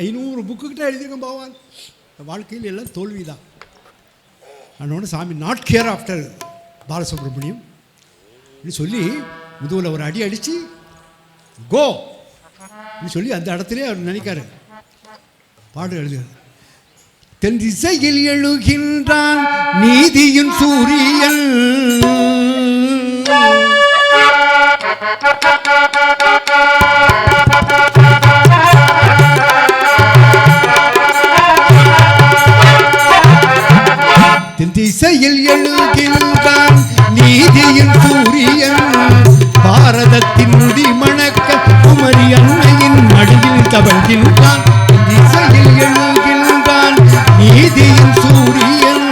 500 புக்குக்கிட்ட எழுதியிருக்கேன் பகவான். வாழ்க்கையில் எல்லாம் தோல்வி தான். அதனோட சாமி நாட் கேர் ஆஃப்டர் பாலசுப்ரமணியம் சொல்லி முதுகில் ஒரு அடி அடித்து கோ சொல்லி அந்த இடத்துல அவர் நினைக்காரு பாடு எழுதுகிறார். தென் திசையில் எழுகின்றான் நீதியின் சூரியன், தென் திசையில் எழுகின்றான் நீதியின் சூரியன், பாரதத்தின் முடி மணக்க குமரி அன்னையின் மடியில் தவழ்கின்றான். திசையில் எழுகின்றான் நீதியின் சூரியன்.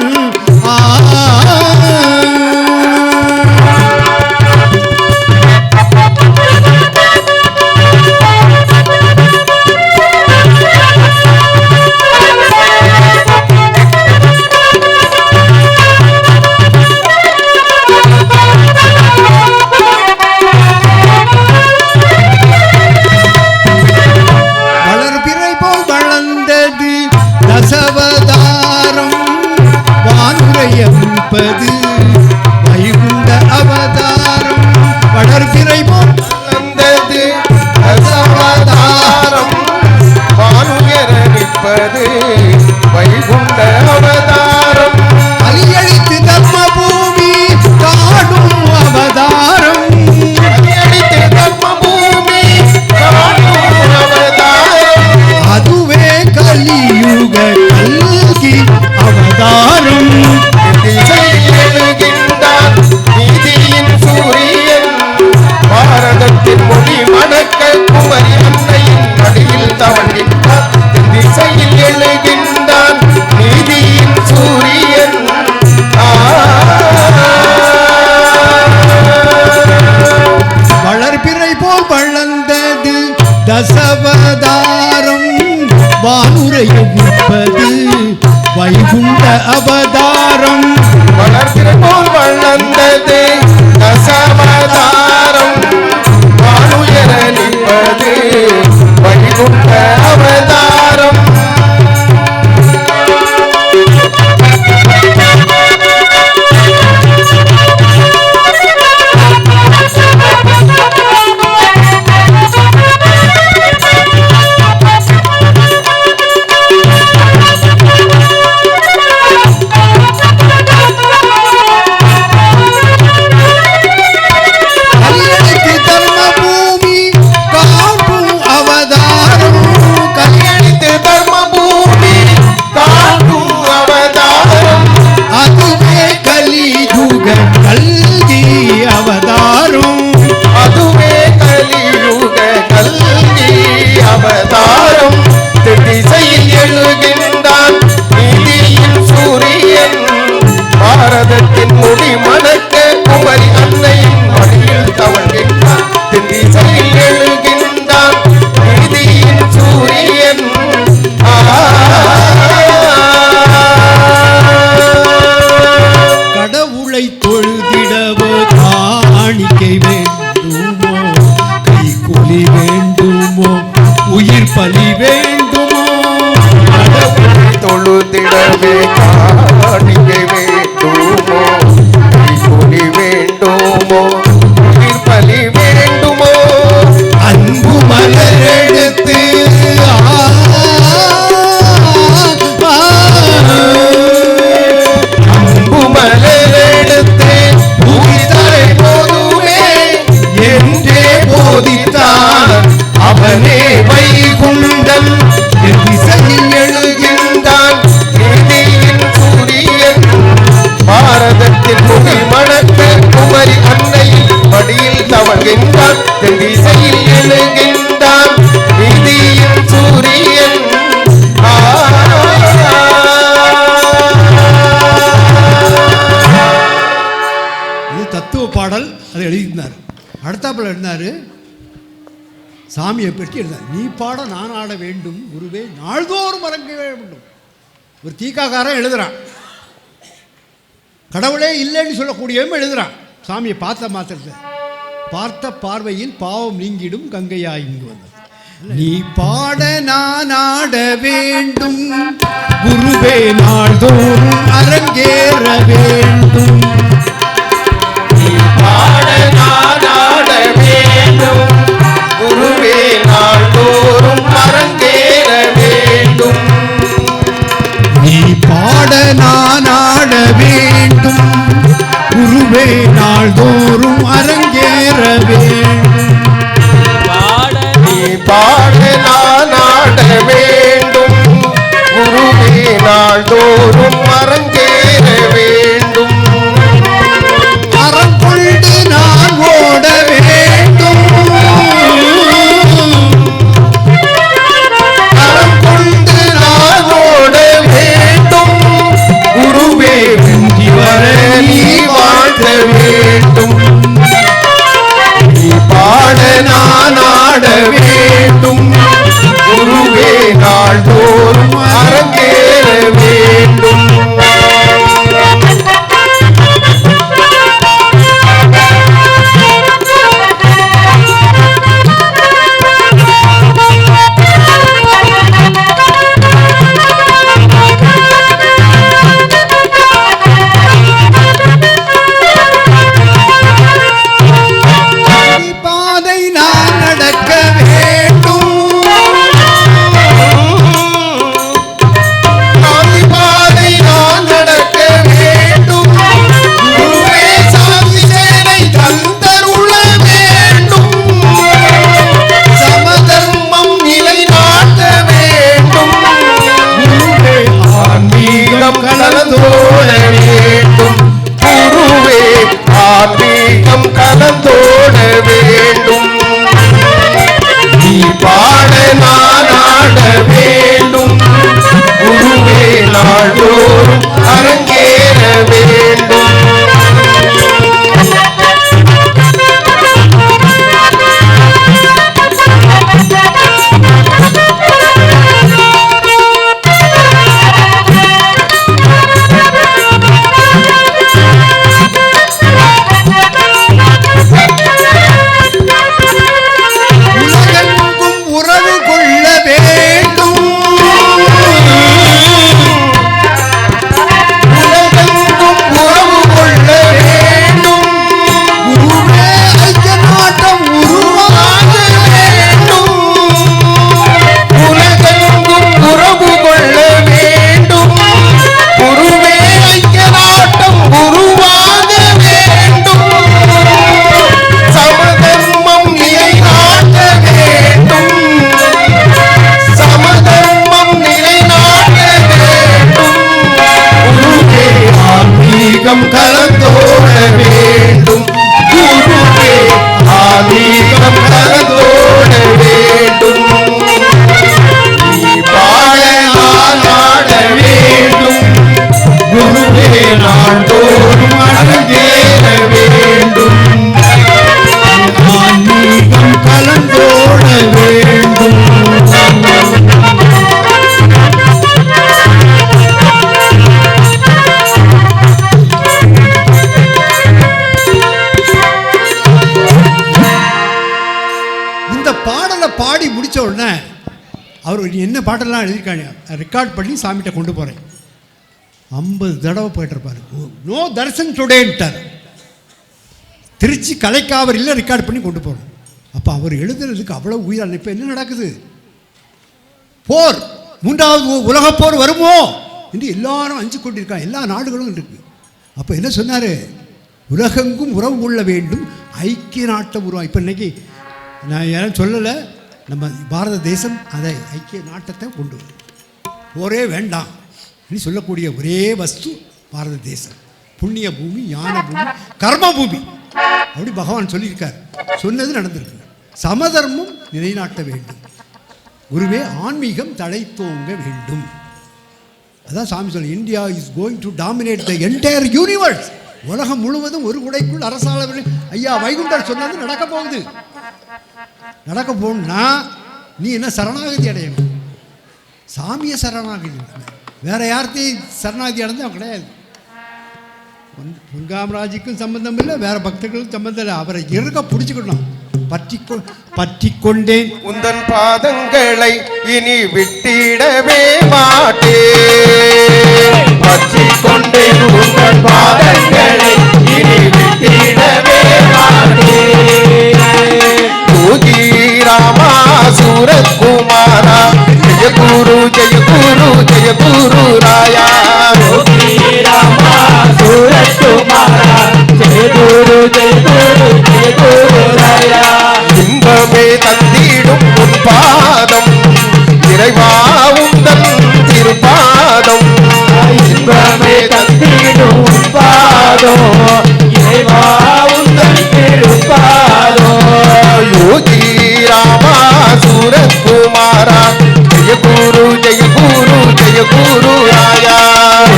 தசவதாரம் வானுரையப்பது வைகுண்ட அவதாரம், வளர்பிறை போல் வளர்ந்தது தசவதாரம் வானுயரணிப்பது வைகுண்ட அவதாரம், அலியழித்து தர்மபூமி காடும் அவதாரம், அலியழித்து தர்மபூமி காடும் அவதாரம், அதுவே கலியுக கல்கி அவதாரம். எழுகின்றான் நீதியின் சூரியன், பாரதத்தின் மொழி மணக்க குமரி அன்னையின் மடியில் தவழ்கின்றான். திசையில் எழுகின்றான் நீதியின் சூரியன். வளர்பிறை போல் வளர்ந்தது தசவதாரம் வானுரையப்பது வைகுண்ட அவதாரம், வளர்பிறை போல் வளர்ந்தது தசவதாரம் வானுயரணிப்பது வைகுண்ட அவதாரம். பாரதத்தின் முடி மணக்க குமரி அன்னையின் மடியில் தவழ்கின்றான். திசையில் எழுகின்றான் நீதியின் சூரியன். கடவுளை தொழுதிடவோ காணிக்கை வேண்டுமோ, கைக்கூலி வேண்டுமோ, உயிர் பலி வேண்டுமோ, கடவுளை தொழுதிடவே காணிக்கை வேண்டுமோ, கைக்கூலி வேண்டுமோ, உயிர் பலி வேண்டுமோ, அன்பு மலர் எடுத்து அன்பு மலர் எடுத்து பூமித்தாய் போதுமே என்றே போதித்தான் அவனே வைகுண்டன். திசையில் எழுகின்றான் நீதியின் சூரியன், பாரதத்தின் முடி மணக்க குமரி அன்னையின் மடியில் தவழ்கின்றான். திசையில் எழுகின்றான் நீதியின் சூரியன். இது தத்துவ பாடல். அதை எழுதியிருந்தார். அடுத்தாப்பில் எழுதினார் சாமியை பற்றி எழுதார். நீ பாட நான் ஆட வேண்டும் குருவே நாள்தோறும் அரங்க வேண்டும். ஒரு தீக்காக்காரன் எழுதுறான், கடவுளே இல்லைன்னு சொல்லக்கூடியவன் எழுதுறான். சாமியை பார்த்த மாத்திரத்தை பார்த்த பார்வையில் பாவம் நீங்கிடும் கங்கையா இங்கு வந்தது. நீ பாட நான் ஆட வேண்டும், குருவே நாள்தோறும் அரங்கேற வேண்டும். நீ பாட நான் ஆட வேண்டும், குருவே நாள்தோறும் அரங்கேற வேண்டும். நீ பாட நான் ஆட வேண்டும், குருவே நாள்தோறும் அரங்கேற வேண்டும். நீ பாட நான் ஆட வேண்டும், குருவே நாள்தோறும் அரங்கேற வேண்டும். அறம் கொண்டு நான் ஓட வேண்டும், அறம் கொண்டு நான் ஓட வேண்டும், குருவே வென்றி வர நீ வாழ்த்த வேண்டும். நீ பாட நான் ஆட வேண்டும், குருவே நாள்தோறும் அரங்கேற வேண்டும். பாதை நான் நடக்க வேண்டும், பாதை நான் நடக்க வேண்டும், குருவே சாமி சேனை தந்தருள வேண்டும். சமதர்மம் நிலைநாட்ட வேண்டும், குருவே ஆன்மீகம் கலந்தோட வேண்டும். குருவே ஆன்மீகம் கலந்தோட வேண்டும். நீ பாட நான் ஆட வேண்டும், குருவே நாள்தோறும் அரங்கேற வேண்டும். உலகெங்கும் உறவு கொள்ள வேண்டும், உலகெங்கும் உறவு கொள்ள வேண்டும், குருவே ஐக்கிய நாட்டம் உருவாக வேண்டும். உலகெங்கும் உறவு கொள்ள வேண்டும், குருவே ஐக்கிய நாட்டம் உருவாக வேண்டும். சமதர்மம் நிலைநாட்ட வேண்டும், சமதர்மம் நிலைநாட்ட வேண்டும். குருவே ஆன்மீகம் கலந்தோட வேண்டும், குருவே ஆன்மீகம் கலந்தோட வேண்டும். நீ பாட நான் ஆட வேண்டும், குருவே நாள்தோறும் அரங்கேற வேண்டும். ஆன்மீகம் கலந்தோட வேண்டும். இந்த பாடலை பாடி முடிச்ச உடனே அவர் என்ன பாட்டெல்லாம் எழுதியிருக்காங்க ரெக்கார்ட் பண்ணி சாமிகிட்ட கொண்டு போகிறேன். 50 தடவை போயிட்டுருப்பாரு. நோ தர்சன் டுடேன்ட்டார். திருச்சி கலைக்காவரில் ரெக்கார்ட் பண்ணி கொண்டு போகிறோம். அப்போ அவர் எழுதுறதுக்கு அவ்வளோ உயிரான. இப்போ என்ன நடக்குது? போர், 3வது உலகப் போர் வருமோ என்று எல்லாரும் அஞ்சு கொண்டிருக்காங்க. எல்லா நாடுகளும் இருக்கு. அப்போ என்ன சொன்னார்? உலகெங்கும் உறவு கொள்ள வேண்டும், ஐக்கிய நாட்டை உருவா. இப்போ இன்னைக்கு நான் யாரும் சொல்லலை, நம்ம பாரத தேசம் அதை ஐக்கிய நாட்டத்தை கொண்டு வரும். போரே வேண்டாம் அப்படின்னு சொல்லக்கூடிய ஒரே வஸ்து பாரத தேசம். புண்ணிய பூமி, ஞான பூமி, கர்ம பூமி அப்படி பகவான் சொல்லியிருக்கார். சொன்னது நடந்திருக்கு. சமதர்மம் நிலைநாட்ட வேண்டும், குருவே ஆன்மீகம் தழைத்தோங்க வேண்டும். அதான் சாமி சொல்ல, India is going to dominate the entire universe. உலகம் முழுவதும் ஒரு குடைக்குள் அரசாள ஐயா வைகுண்டர் சொன்னது நடக்க போகுது. நடக்க போகணும்னா நீ என்ன சரணாகதி அடையணும். சாமியை சரணாகதி, வேற யார்த்தையும் சரணாகதி அடைஞ்சு அவன் கிடையாது. பொன்காமராஜுக்கும் சம்பந்தம் இல்லை, வேற பக்தர்களுக்கும் சம்பந்தம் இல்லை. அவரை இருக்க பிடிச்சிக்கணும். பற்றிக்கொண்டேன் உந்தன் பாதங்களை இனி விட்டிடவே மாட்டேன். பற்றிக்கொண்டேன் உந்தன் பாதங்களை இனி விட்டிடவே மாட்டேன். யோகி ராமா சூரகுமாரா ஜெய குரு ஜெய குரு ஜெய குரு ராயா. யோகி ராமா சூரகுமாரா ஜெய குரு ஜெய குரு ஜெய குரு ராயா. இன்பமே தந்திடும் உன் பாதம் இறைவா உந்தன் திருப்பாதம். இன்பமே தந்திடும் உன் பாதம் இறைவா உந்தன் திருப்பாதம். யோகி ராமா சூரகுமாரா ஜெய குரு ஜெய குரு ஜெய குரு ராயா.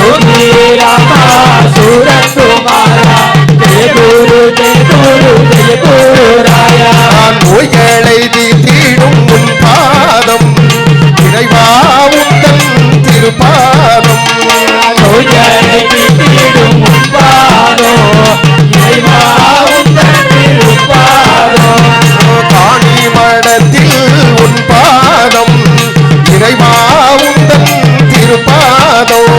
யோகி ராமா சூரகுமாரா ஜெய குரு ஜெய குரு ஜெய குரு ராயா. நோய்களை தீர்த்திடும் உன் பாதம் இறைவா உந்தன் திருப்பாதம். நோய்களை தீர்த்திடும் உன் பாதம் இறைவா உந்தன் திருப்பாதம். காணி மடத்தில் உன் பாதம் இறைவா உந்தன் திருப்பாதம்.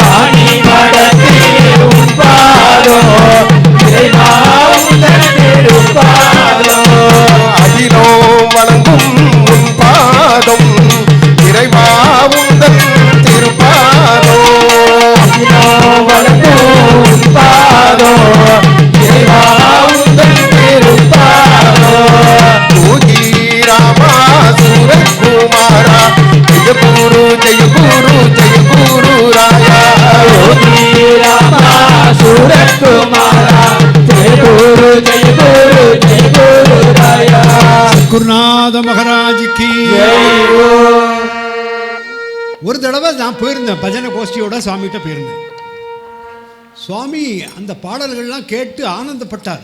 காணி மடத்தில் உன் பாதம் இறைவா உந்தன் திருப்பாதம். அகிலோ வணங்கும் உன் பாதம் இறைவா உந்தன் திருப்பாதம். அகிலோ வணங்கும் உன் பாதம் இறைவா உந்தன் திருப்பாதம். யோகி ராமா சூரகுமாரா ஜெய குரு ஜெய குரு ஜெய குரு ராயா. யோகி ராமா சூரகுமாரா ஜெய குரு ஜெய குரு ஜெய குரு ராயா. குருநாத மகாராஜுக்கு ஒரு தடவை நான் போயிருந்தேன், பஜனை கோஷ்டியோட சுவாமிகிட்ட போயிருந்தேன். சுவாமி அந்த பாடல்கள்லாம் கேட்டு ஆனந்தப்பட்டார்.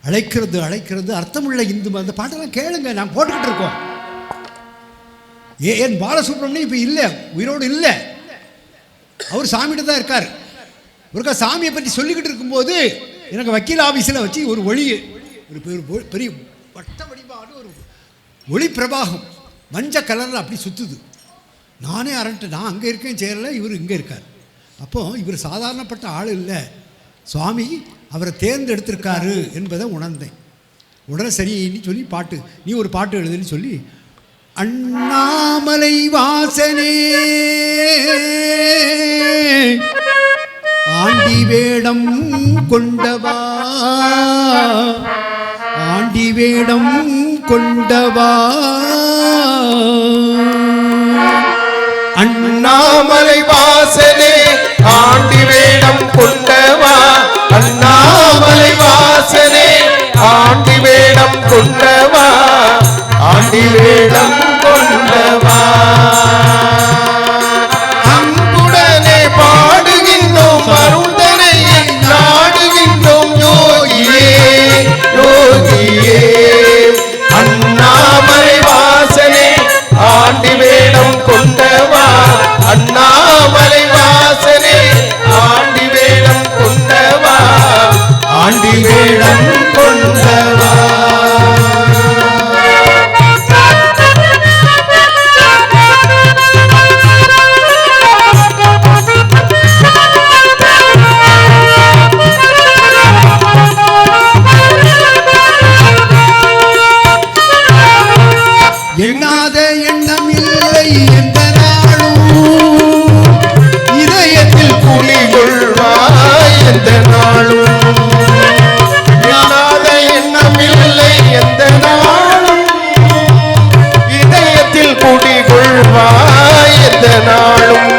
அழைக்கிறது அழைக்கிறது அர்த்தமுள்ள இந்து அந்த பாட்டெல்லாம் கேளுங்க, நான் போட்டுக்கிட்டு இருக்கோம். என் பாலசுப்ரமணியம் இப்போ இல்லை, உயிரோடு இல்லை, அவர் சாமிகிட்ட தான் இருக்கார். ஒருக்கா சாமியை பற்றி சொல்லிக்கிட்டு இருக்கும்போது எனக்கு வக்கீல் ஆஃபீஸில் வச்சு ஒரு ஒளி, ஒரு பெரிய வட்ட வடிவான ஒரு ஒளி பிரபாகம் மஞ்ச கலரில் அப்படி சுற்றுது. நானே அரண்ட்டு, நான் அங்கே இருக்கேன் சேரல, இவர் இங்கே இருக்கார். அப்போது இவர் சாதாரணப்பட்ட ஆள் இல்லை, சுவாமி அவரை தேர்ந்தெடுத்திருக்காரு என்பதை உணர்ந்தேன். உடனே சரின்னு சொல்லி பாட்டு, நீ ஒரு பாட்டு எழுதுன்னு சொல்லி, அண்ணாமலை வாசனே ஆண்டி வேடம் கொண்டவா ஆண்டி வேடம் கொண்டவா அண்ணாமலை வாசனே ஆண்டி வேடம் கொண்டவா. அண்ணாமலை வாசனே ஆண்டி வேடம் கொண்டவா. ஆண்டி வேடம் கொண்டவா. அன்புடனே பாடுகின்றோம் அருந்தனை நாடுகின்றோம் யோகியே யோகியே. அண்ணாமலை வாசனே ஆண்டி வேடம் கொண்டவா. அண்ணாமலை வாசனே ஆண்டி வேடம் கொண்டவா. ஆண்டி வேடம் கொண்டவா. எண்ணாத எண்ணம் இல்லை எந்த நாளும் இதயத்தில் குடிகொள்வாய் எந்த நாளும். எண்ணாத எண்ணம் இல்லை எந்த நாளும் இதயத்தில் குடிகொள்வாய் எந்த நாளும்.